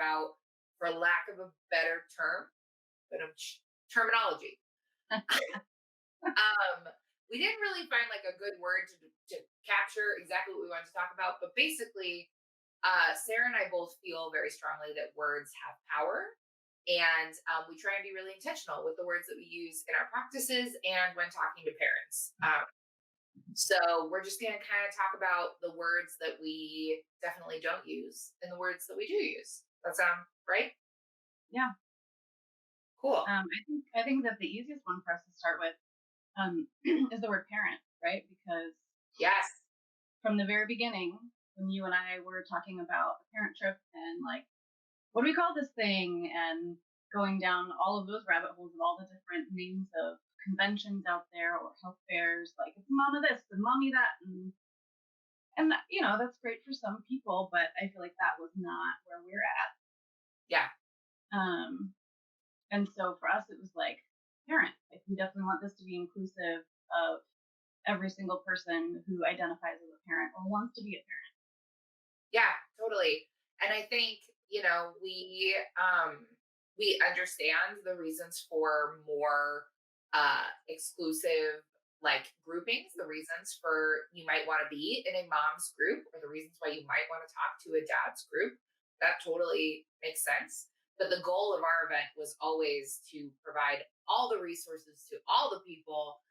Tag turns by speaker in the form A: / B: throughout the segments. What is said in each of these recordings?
A: about, for lack of a better term, but terminology. We didn't really find like a good word to capture exactly what we wanted to talk about, but basically, Sarah and I both feel very strongly that words have power, and we try and be really intentional with the words that we use in our practices and when talking to parents. So we're just going to kind of talk about the words that we definitely don't use and the words that we do use. That sound right?
B: Yeah.
A: Cool.
B: I think that the easiest one for us to start with is the word parent, right? Because
A: yes,
B: from the very beginning, when you and I were talking about the parent trip and like, what do we call this thing? And going down all of those rabbit holes of all the different names of conventions out there or health fairs, like it's mama this and mommy that, and that, you know, that's great for some people, but I feel like that was not where we're at.
A: Yeah.
B: And so for us, it was like parent. Like we definitely want this to be inclusive of every single person who identifies as a parent or wants to be a parent.
A: Yeah, totally. And I think, we understand the reasons for more exclusive like groupings, the reasons for you might want to be in a mom's group, or the reasons why you might want to talk to a dad's group. That totally makes sense. But the goal of our event was always to provide all the resources to all the people.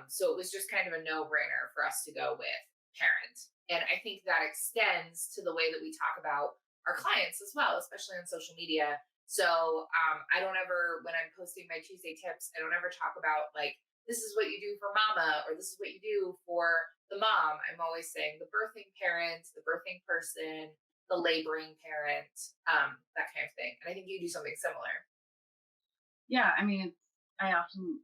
A: So it was just kind of a no-brainer for us to go with parent. And I think that extends to the way that we talk about our clients as well, especially on social media. So I don't ever, when I'm posting my Tuesday tips, I don't ever talk about like, this is what you do for mama, or this is what you do for the mom. I'm always saying the birthing parent, the birthing person, the laboring parent, that kind of thing. And I think you do something similar.
B: Yeah, I mean, I often,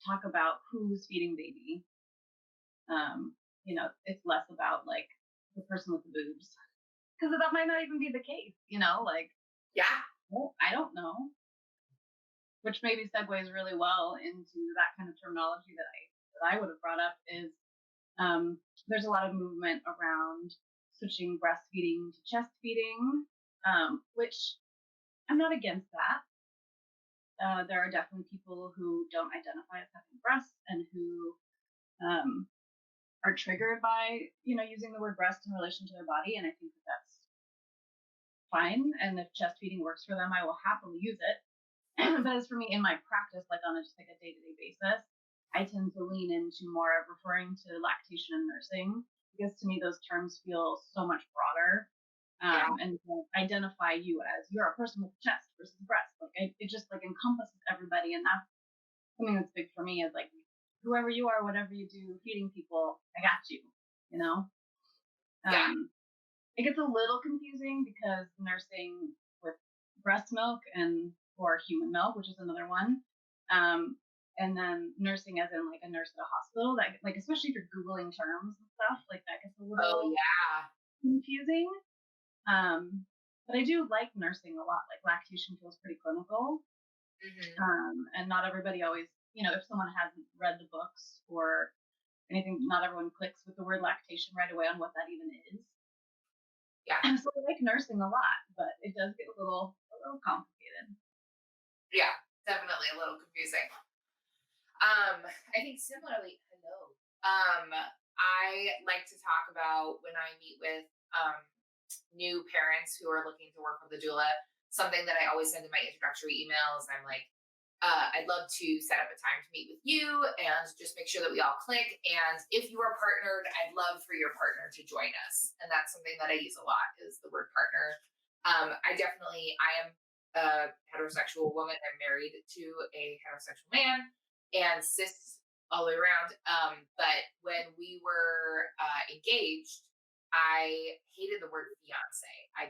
B: talk about who's feeding baby. It's less about like the person with the boobs, because that might not even be the case, like,
A: yeah,
B: well, I don't know. Which maybe segues really well into that kind of terminology that I would have brought up is there's a lot of movement around switching breastfeeding to chest feeding, which I'm not against that. There are definitely people who don't identify as having breasts and who are triggered by, using the word breast in relation to their body. And I think that's fine. And if chest feeding works for them, I will happily use it. But as for me in my practice, like on a day-to-day basis, I tend to lean into more of referring to lactation and nursing, because to me those terms feel so much broader. And identify you as you're a person with a chest versus breast. Like it just like encompasses everybody, and that's something that's big for me. Is like whoever you are, whatever you do, feeding people, I got you. It gets a little confusing because nursing with breast milk or human milk, which is another one, and then nursing as in like a nurse at a hospital. That like especially if you're googling terms and stuff, like that gets a little confusing. But I do like nursing a lot. Like lactation feels pretty clinical. Mm-hmm. And not everybody always, if someone hasn't read the books or anything, not everyone clicks with the word lactation right away on what that even is.
A: Yeah.
B: And so I like nursing a lot, but it does get a little complicated.
A: Yeah, definitely a little confusing. I think similarly, I like to talk about when I meet with new parents who are looking to work with a doula, something that I always send in my introductory emails. I'm like, I'd love to set up a time to meet with you and just make sure that we all click. And if you are partnered, I'd love for your partner to join us. And that's something that I use a lot is the word partner. I am a heterosexual woman. I'm married to a heterosexual man and cis all the way around. But when we were engaged, I hated the word fiance. I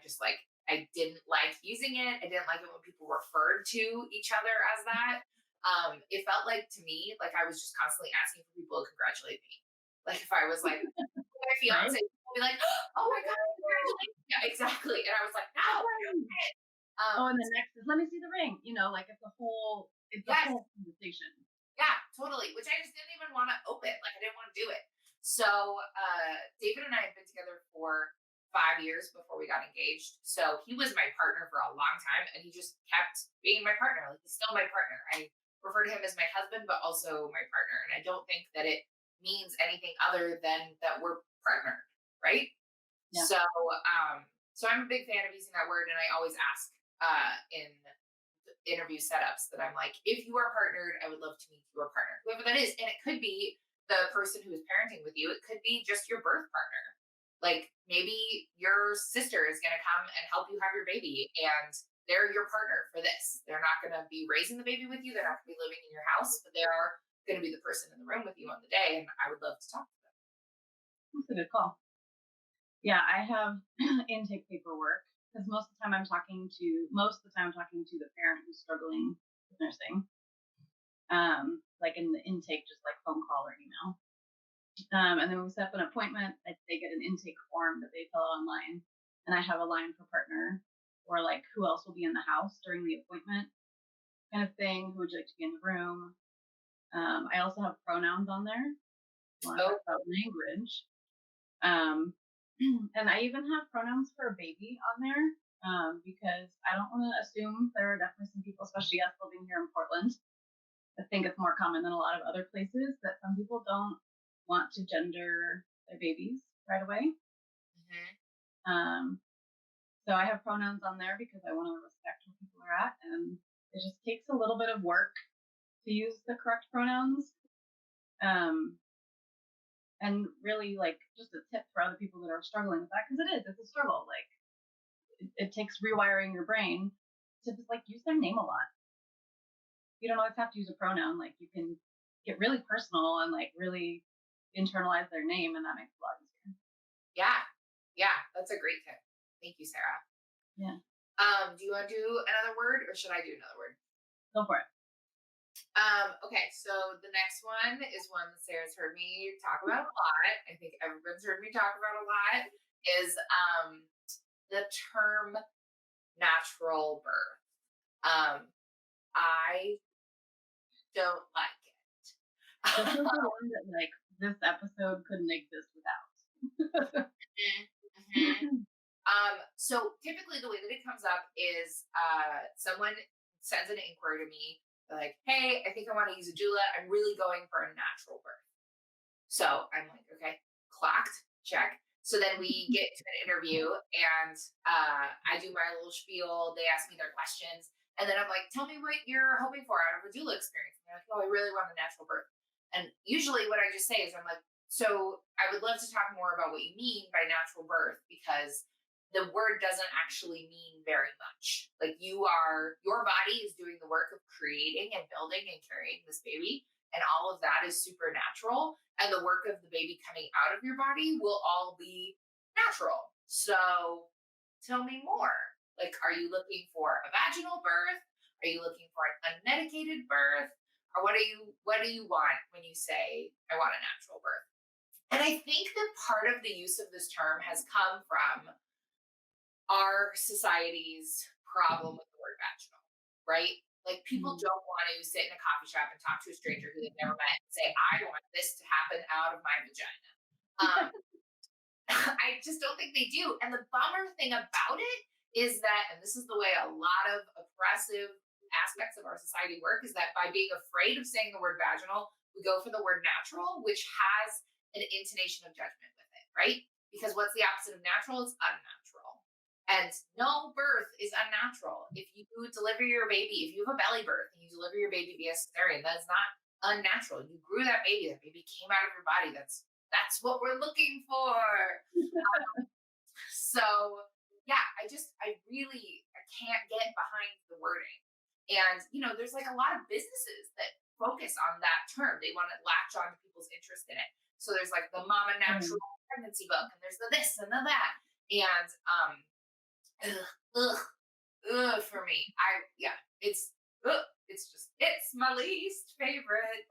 A: didn't like using it. I didn't like it when people referred to each other as that. It felt like to me, like I was just constantly asking for people to congratulate me. Like if I was like, my fiance, right? People would be like, oh my God, congratulations. Yeah, exactly. And I was like, no.
B: And the next is, let me see the ring. Like it's a whole conversation.
A: Yeah, totally. Which I just didn't even want to open. Like I didn't want to do it. So David and I have been together for 5 years before we got engaged. So he was my partner for a long time, and he just kept being my partner. Like, he's still my partner. I refer to him as my husband, but also my partner. And I don't think that it means anything other than that we're partnered, right?
B: Yeah.
A: So I'm a big fan of using that word, and I always ask in interview setups that I'm like, if you are partnered, I would love to meet your partner, whoever that is. And it could be the person who is parenting with you. It could be just your birth partner. Like, maybe your sister is going to come and help you have your baby, and they're your partner for this. They're not going to be raising the baby with you. They're not going to be living in your house, but they are going to be the person in the room with you on the day. And I would love to talk to them.
B: That's a good call. Yeah, I have intake paperwork because most of the time I'm talking to the parent who's struggling with nursing. Like in the intake, just like phone call or email. And then when we set up an appointment, they get an intake form that they fill out online, and I have a line for partner or like who else will be in the house during the appointment, kind of thing. Who would you like to be in the room? I also have pronouns on there. Talk about language. And I even have pronouns for a baby on there because I don't want to assume. There are definitely some people, especially us living here in Portland, I think it's more common than a lot of other places that some people don't want to gender their babies right away.
A: Mm-hmm.
B: So I have pronouns on there because I want to respect where people are at, and it just takes a little bit of work to use the correct pronouns. And really, like, just a tip for other people that are struggling with that, because it's a struggle. Like, it takes rewiring your brain to just like use their name a lot. You don't always have to use a pronoun. Like, you can get really personal and like really internalize their name, and that makes it a lot easier.
A: Yeah, that's a great tip. Thank you, Sarah.
B: Yeah.
A: Do you want to do another word, or should I do another word?
B: Go for it.
A: Okay, so the next one is one that Sarah's heard me talk about a lot. I think everyone's heard me talk about a lot. Is the term natural birth. I don't like it.
B: This is the one that like this episode couldn't exist without.
A: Mm-hmm. So typically the way that it comes up is someone sends an inquiry to me. They're like, hey, I think I want to use a doula. I'm really going for a natural birth. So I'm like, okay, clocked, check. So then we get to an interview, and I do my little spiel. They ask me their questions. And then I'm like, tell me what you're hoping for out of a doula experience. And they're like, oh, I really want a natural birth. And usually what I just say is, I'm like, so I would love to talk more about what you mean by natural birth, because the word doesn't actually mean very much. Like, your body is doing the work of creating and building and carrying this baby. And all of that is supernatural. And the work of the baby coming out of your body will all be natural. So tell me more. Like, are you looking for a vaginal birth? Are you looking for an unmedicated birth? Or what do you want when you say, I want a natural birth? And I think that part of the use of this term has come from our society's problem with the word vaginal, right? Like, people don't want to sit in a coffee shop and talk to a stranger who they've never met and say, I want this to happen out of my vagina. I just don't think they do. And the bummer thing about it is that, and this is the way a lot of oppressive aspects of our society work, is that by being afraid of saying the word vaginal, we go for the word natural, which has an intonation of judgment with it, right? Because what's the opposite of natural? It's unnatural. And no birth is unnatural. If you deliver your baby, if you have a belly birth and you deliver your baby via cesarean, that is not unnatural. You grew that baby came out of your body. That's what we're looking for. So yeah, I can't get behind the wording. And there's like a lot of businesses that focus on that term. They want to latch on to people's interest in it. So there's like the Mama Natural pregnancy book, and there's the this and the that. And for me. It's my least favorite.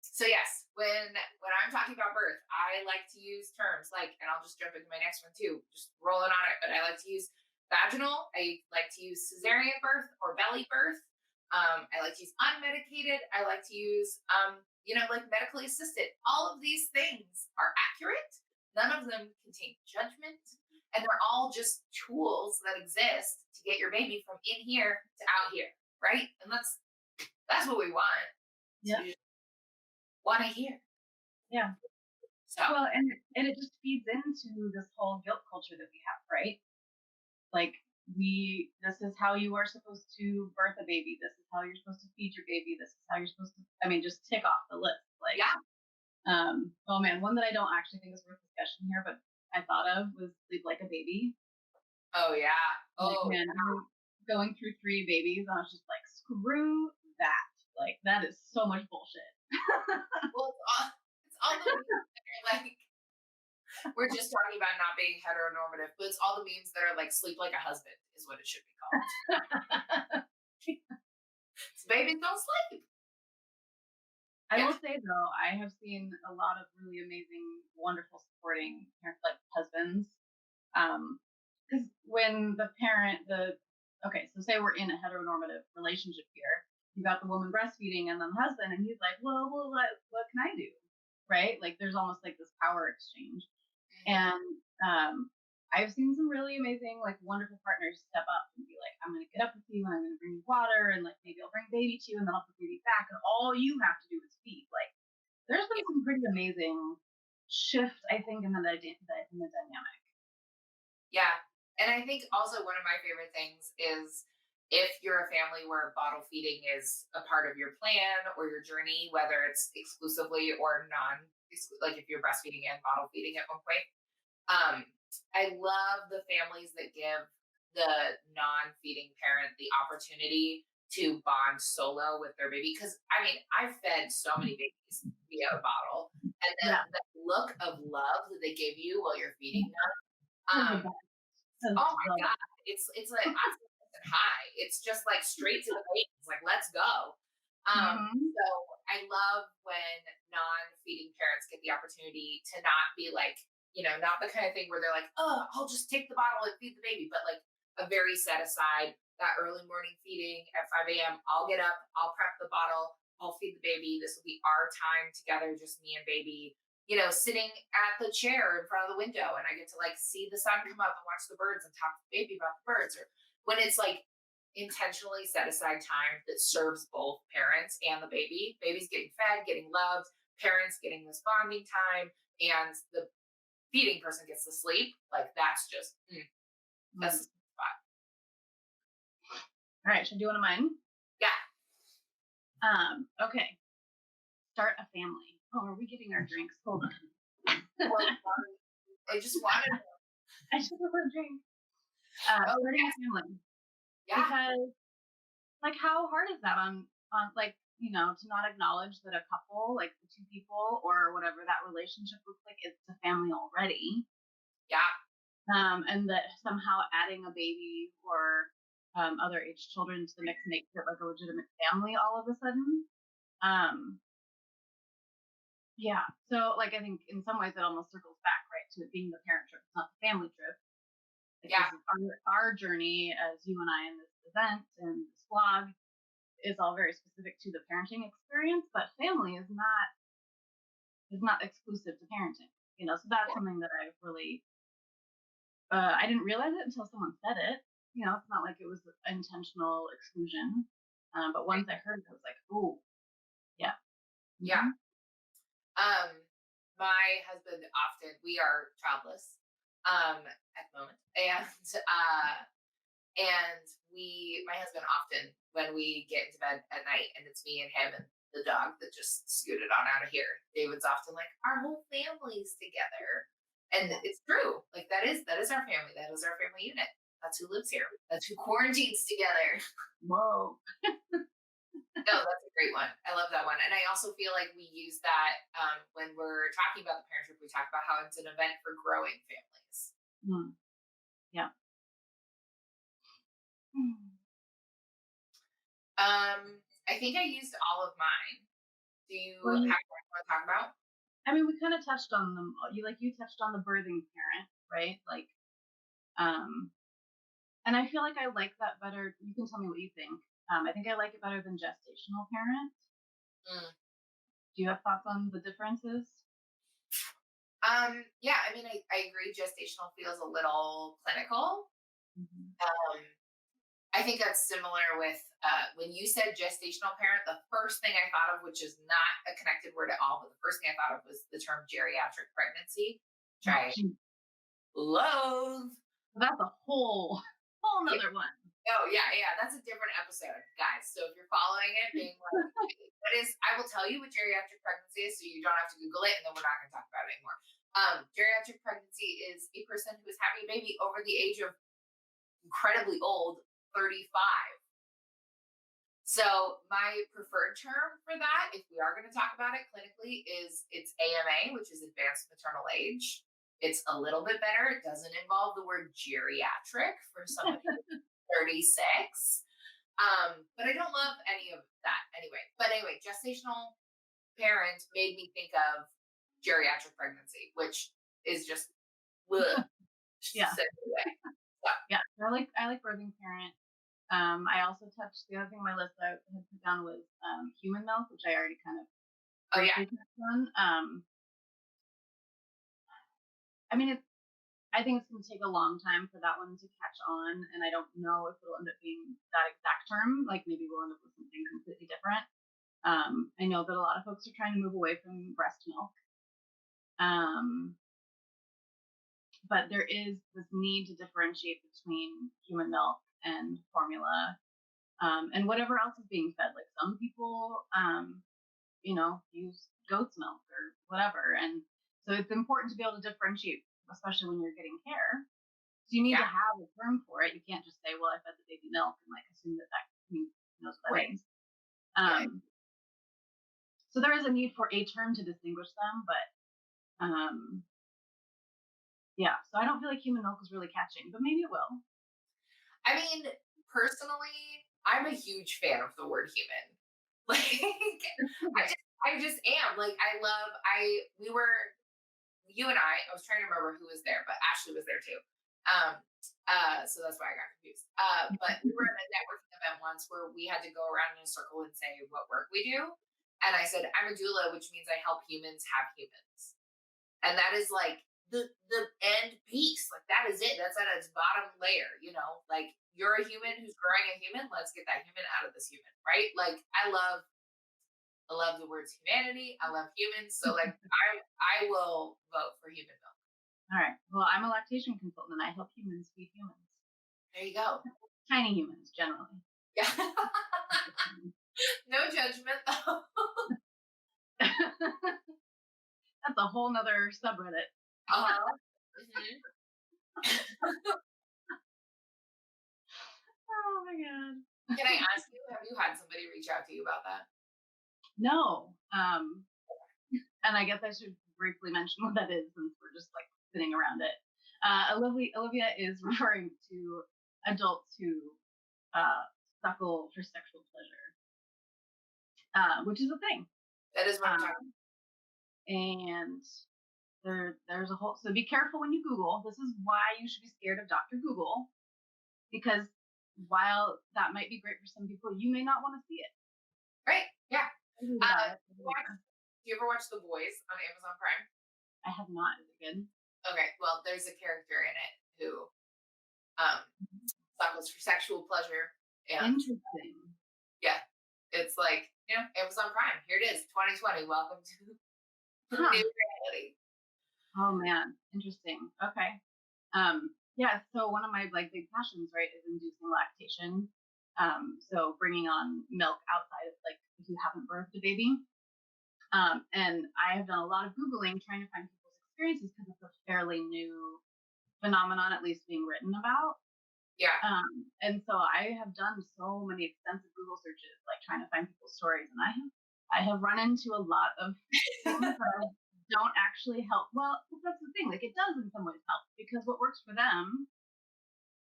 A: So yes, when I'm talking about birth, I like to use terms like, and I'll just jump into my next one too, just rolling on it, but I like to use vaginal. I like to use cesarean birth or belly birth. I like to use unmedicated. I like to use, like medically assisted. All of these things are accurate, None of them contain judgment. And they're all just tools that exist to get your baby from in here to out here, right? And that's what we want. So
B: Yeah.
A: you just want to hear.
B: Yeah.
A: So
B: Well, and it just feeds into this whole guilt culture that we have, right? Like this is how you are supposed to birth a baby. This is how you're supposed to feed your baby. This is how you're supposed to. I mean, just tick off the list. Like,
A: yeah.
B: Oh man, one that I don't actually think is worth discussion here, but I thought of was sleep like a baby.
A: Oh yeah.
B: Like,
A: Oh
B: man, I'm going through 3 babies, and I was just like, screw that. Like, that is so much bullshit.
A: well, it's all the memes that are like we're just talking about not being heteronormative, but it's all the memes that are like sleep like a husband is what it should be called. So babies don't sleep.
B: I
A: Yeah.
B: will say though, I have seen a lot of really amazing, wonderful supporting like husbands. Because when okay, so say we're in a heteronormative relationship here, you got the woman breastfeeding and then the husband, and he's like, well, what can I do? Right? Like there's almost like this power exchange. And I've seen some really amazing, like wonderful partners step up and be like, I'm going to get up with you and I'm going to bring you water and like maybe I'll bring baby to you and then I'll put baby back and all you have to do is feed. Like there's been some pretty amazing shift, I think, in the dynamic.
A: Yeah. And I think also one of my favorite things is if you're a family where bottle feeding is a part of your plan or your journey, whether it's exclusively or like if you're breastfeeding and bottle feeding at one point. I love the families that give the non-feeding parent the opportunity to bond solo with their baby. Because I mean, I've fed so many babies via a bottle, and then
B: Yeah.
A: the look of love that they give you while you're feeding them.
B: That's
A: Um, oh my god, it's like I'm high. It's just like straight to the veins. Like let's go.
B: Mm-hmm.
A: So I love when non-feeding parents get the opportunity to not be like, not the kind of thing where they're like, oh, I'll just take the bottle and feed the baby, but like a very set aside that early morning feeding at 5 a.m. I'll get up, I'll prep the bottle, I'll feed the baby. This will be our time together, just me and baby, sitting at the chair in front of the window. And I get to like see the sun come up and watch the birds and talk to the baby about the birds. Or when it's like intentionally set aside time that serves both parents and the baby. Baby's getting fed, getting loved, parents getting this bonding time, and the feeding person gets to sleep. Like that's just that's the spot.
B: All right, should I do one of mine?
A: Yeah.
B: Okay. Start a family. Oh, are we getting our drinks? Hold on.
A: Well, I just wanted.
B: I should have a drink. Starting a family.
A: Yeah.
B: Because, like, how hard is that on like, to not acknowledge that a couple, like the two people or whatever that relationship looks like, it's a family already.
A: Yeah.
B: And that somehow adding a baby or other age children to the mix makes it like a legitimate family all of a sudden. Yeah. So, like, I think in some ways it almost circles back, right, to it being the parent trip, it's not the family trip. Like,
A: Yeah.
B: Our journey as you and I in this event and this vlog is all very specific to the parenting experience, but family is not exclusive to parenting. So that's something that I've really I didn't realize it until someone said it. It's not like it was intentional exclusion. But once I heard it, I was like, oh, yeah.
A: Yeah. My husband we are childless at the moment. And my husband often, when we get into bed at night and it's me and him and the dog that just scooted on out of here, David's often like, our whole family's together. And it's true. Like that is our family. That is our family unit. That's who lives here. That's who quarantines together.
B: Whoa.
A: No, that's a great one. I love that one. And I also feel like we use that when we're talking about the parent trip, we talk about how it's an event for growing families.
B: Yeah.
A: I think I used all of mine. Do you have one you want to talk about?
B: I mean, we kind of touched on them. You touched on the birthing parent, right? Like, and I feel like I like that better. You can tell me what you think. I think I like it better than gestational parent. Do you have thoughts on the differences?
A: Yeah, I mean, I agree. Gestational feels a little clinical.
B: Mhm.
A: Um, I think that's similar with when you said gestational parent. The first thing I thought of, which is not a connected word at all, but the first thing I thought of was the term geriatric pregnancy, which
B: Oh,
A: I
B: gee,
A: loathe.
B: that's a whole
A: Yeah.
B: nother one.
A: Oh yeah, yeah. That's a different episode, guys. So if you're following it, being like, what is? I will tell you what geriatric pregnancy is, so you don't have to Google it, and then we're not going to talk about it anymore. Geriatric pregnancy is a person who is having a baby over the age of incredibly old, 35. So my preferred term for that, if we are going to talk about it clinically, is it's AMA, which is advanced maternal age. It's a little bit better. It doesn't involve the word geriatric for somebody who's 36. But I don't love any of that anyway. But anyway, gestational parent made me think of geriatric pregnancy, which is just bleh,
B: Yeah,
A: send it away. So,
B: yeah. I like birthing parent. I also touched the other thing on my list that I had put down was human milk, which I already kind of
A: oh yeah,
B: briefly touched on. I mean, I think it's going to take a long time for that one to catch on, and I don't know if it'll end up being that exact term. Like maybe we'll end up with something completely different. I know that a lot of folks are trying to move away from breast milk, um, but there is this need to differentiate between human milk and formula, and whatever else is being fed. Like some people, use goat's milk or whatever, and so it's important to be able to differentiate, especially when you're getting care. So you need to
A: yeah,
B: have a term for it. You can't just say, "Well, I fed the baby milk," and like assume that knows what that
A: right,
B: means.
A: yeah.
B: Um, so there is a need for a term to distinguish them, but yeah. So I don't feel like human milk is really catching, but maybe it will.
A: I mean, personally, I'm a huge fan of the word human. Like, I just am. Like, I love. We were you and I was trying to remember who was there, but Ashley was there too. Um, so that's why I got confused. But we were at a networking event once where we had to go around in a circle and say what work we do. And I said, I'm a doula, which means I help humans have humans. And that is like the end piece. Like that is it. That's at its bottom layer, like you're a human who's growing a human. Let's get that human out of this human, right? Like I love the words humanity. I love humans. So like I will vote for human milk.
B: All right. Well, I'm a lactation consultant, and I help humans feed humans,
A: There you go.
B: tiny humans generally.
A: Yeah. No judgment though.
B: That's a whole nother subreddit.
A: Uh-huh. Mhm.
B: Oh my god.
A: Can I ask you, have you had somebody reach out to you about that?
B: No. And I guess I should briefly mention what that is since we're just like sitting around it. Olivia is referring to adults who uh, suckle for sexual pleasure, which is a thing.
A: That is what I'm talking
B: Um, and there's a whole, so be careful when you Google. This is why you should be scared of Dr. Google, because while that might be great for some people, you may not want to see it.
A: about. Right? Yeah.
B: I read about
A: Uh,
B: it
A: do
B: everywhere.
A: you ever watch The Boys on Amazon Prime?
B: I have not. Is it good?
A: Okay, well, there's a character in it who um suckles for sexual pleasure. And
B: Interesting.
A: yeah, it's like, Amazon Prime. Here it is, 2020. Welcome to new
B: Huh.
A: reality.
B: Oh man, interesting. Okay. Yeah, so one of my like big passions, right, is inducing lactation. So bringing on milk outside of like if you haven't birthed a baby. And I have done a lot of Googling trying to find people's experiences because it's a fairly new phenomenon, at least being written about.
A: Yeah.
B: And so I have done so many extensive Google searches, like trying to find people's stories, and I have run into a lot of things that don't actually help. Well, that's the thing. Like it does in some ways help because what works for them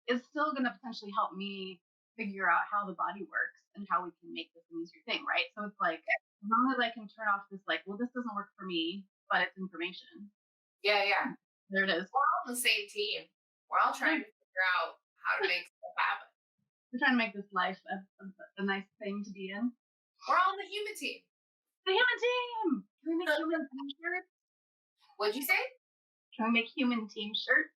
B: is still going to potentially help me figure out how the body works and how we can make this an easier thing, right? So it's like as long as I can turn off this, like, well, this doesn't work for me, but it's information.
A: Yeah, yeah.
B: There it is.
A: We're all on the same team. We're all trying to figure out how to make stuff happen.
B: We're trying to make this life a nice thing to be in.
A: We're all on the human team.
B: The human team. Can we make human t-shirts?
A: What'd you say?
B: Can we make human team shirts?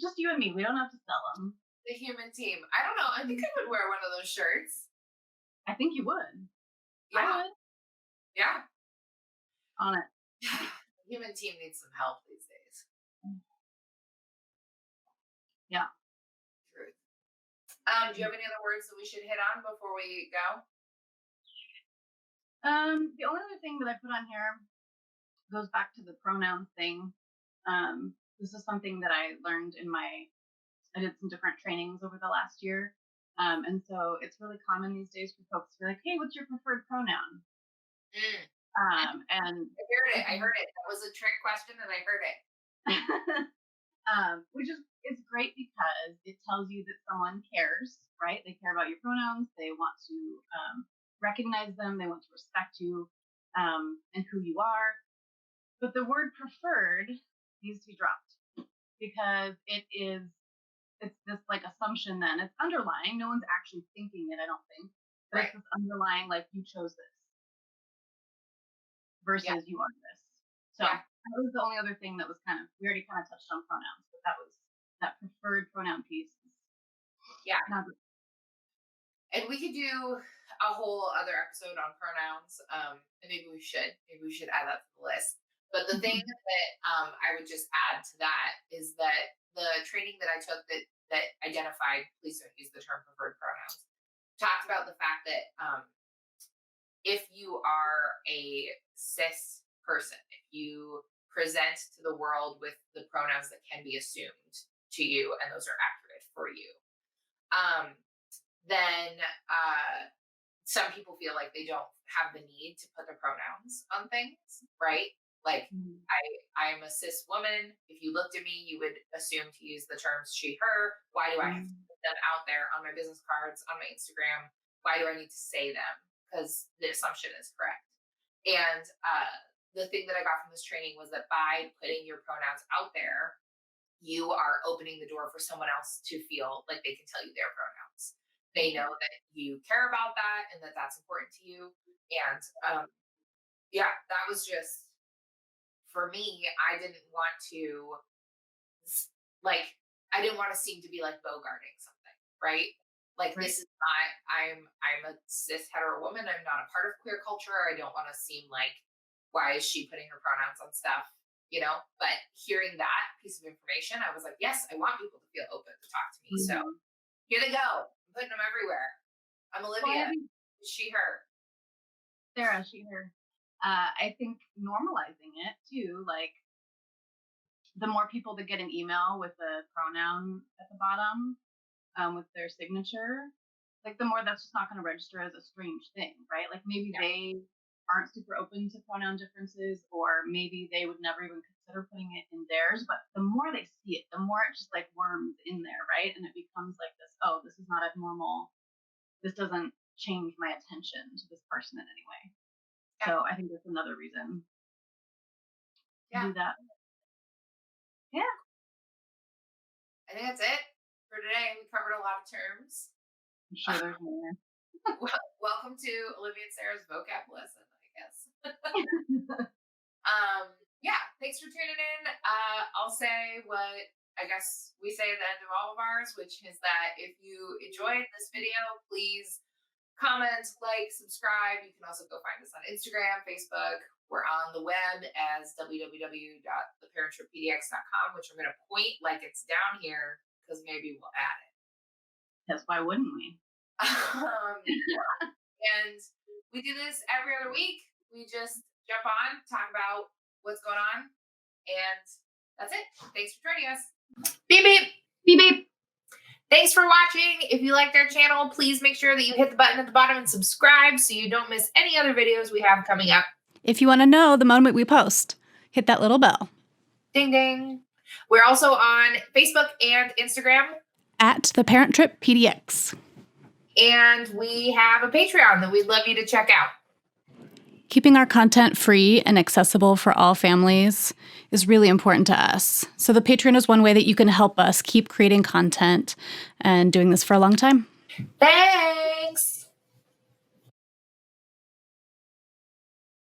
B: Just you and me. We don't have to sell them.
A: The human team. I don't know. I think I would wear one of those shirts.
B: I think you would.
A: Yeah.
B: I would.
A: Yeah.
B: On it.
A: The human team needs some help these days.
B: Yeah.
A: Truth. Do you have any other words that we should hit on before we go?
B: The only other thing that I put on here goes back to the pronoun thing. This is something that I learned I did some different trainings over the last year. And so it's really common these days for folks to be like, hey, what's your preferred pronoun? And
A: I heard it. That was a trick question and I heard it.
B: Which is great because it tells you that someone cares, right? They care about your pronouns. They want to recognize them. They want to respect you and who you are. But the word preferred needs to be dropped because it's this like assumption then. It's underlying. No one's actually thinking it, I don't think. But right. It's this underlying, like, you chose this versus you are this. So that was the only other thing that was we already kind of touched on pronouns, but that preferred pronoun piece.
A: And we could do a whole other episode on pronouns. And maybe we should add that to the list. But the thing that I would just add to that is that the training that I took that identified, please don't use the term preferred pronouns, talked about the fact that if you are a cis person, if you present to the world with the pronouns that can be assumed to you and those are accurate for you, then some people feel like they don't have the need to put the pronouns on things, right? Like, I'm a cis woman. If you looked at me, you would assume to use the terms she, her. Why do I have to put them out there on my business cards, on my Instagram? Why do I need to say them? Because the assumption is correct. And the thing that I got from this training was that by putting your pronouns out there, you are opening the door for someone else to feel like they can tell you their pronouns. They know that you care about that and that that's important to you. And that was just, for me, I didn't want to seem to be like bogarting something, right? Like, right. This is not, I'm a cis hetero woman. I'm not a part of queer culture. I don't want to seem like, why is she putting her pronouns on stuff, But hearing that piece of information, I was like, yes, I want people to feel open to talk to me. So here they go. I'm putting them everywhere. I'm Olivia. She, her.
B: Sarah, she, her. I think normalizing it too, like the more people that get an email with a pronoun at the bottom with their signature, like the more that's just not going to register as a strange thing, right? Like maybe they aren't super open to pronoun differences, or maybe they would never even consider putting it in theirs, but the more they see it, the more it just like worms in there, right? And it becomes like this, oh, this is not abnormal. This doesn't change my attention to this person in any way. So I think that's another reason to do that. Yeah.
A: I think that's it for today. We covered a lot of terms.
B: I'm sure there's more.
A: Welcome to Olivia and Sarah's vocab lesson, I guess. Thanks for tuning in. I'll say what I guess we say at the end of all of ours, which is that if you enjoyed this video, please comment, like, subscribe. You can also go find us on Instagram, Facebook. We're on the web as www.theparenttrippdx.com, which I'm going to point like it's down here because maybe we'll add it.
B: Yes, why wouldn't we?
A: And we do this every other week. We just jump on, talk about what's going on, and that's it. Thanks for joining us. Beep, beep.
B: Beep, beep.
A: Thanks for watching. If you like our channel, please make sure that you hit the button at the bottom and subscribe so you don't miss any other videos we have coming up.
C: If you want to know the moment we post, hit that little bell.
A: Ding, ding. We're also on Facebook and Instagram
C: at The Parent Trip PDX.
A: And we have a Patreon that we'd love you to check out.
C: Keeping our content free and accessible for all families is really important to us. So the Patreon is one way that you can help us keep creating content and doing this for a long time.
A: Thanks.